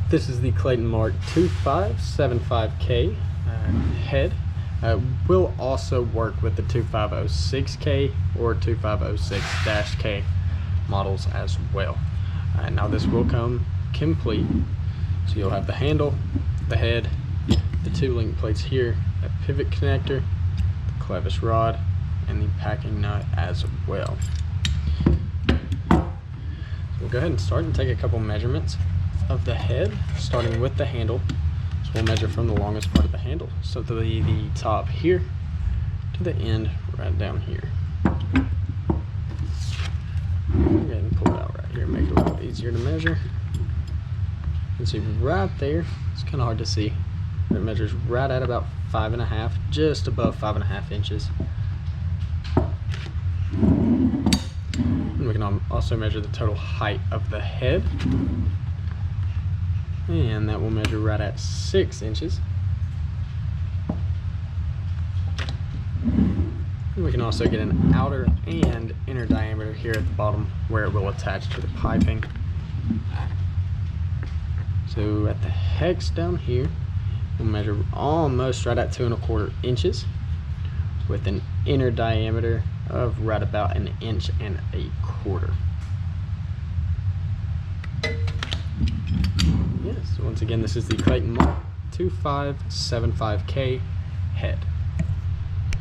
This is the Clayton Mark 2575K head. Will also work with the 2506K or 2506-K models as well. Now this will come complete, so you'll have the handle, the head, the two link plates here, a pivot connector, the clevis rod, and the packing nut as well. So we'll go ahead and start and take a couple measurements of the head, starting with the handle. So we'll measure from the longest part of the handle, so the top here to the end right down here. Go ahead and pull it out right here, make it a little easier to measure. You can see right there, it's kind of hard to see, but it measures right at about 5.5, just above 5.5 inches. And we can also measure the total height of the head, and that will measure right at 6 inches. And we can also get an outer and inner diameter here at the bottom where it will attach to the piping. So at the hex down here, we'll measure almost right at 2¼ inches with an inner diameter of right about 1.25 inches. Yes, so once again, this is the Clayton Mark 2575K head.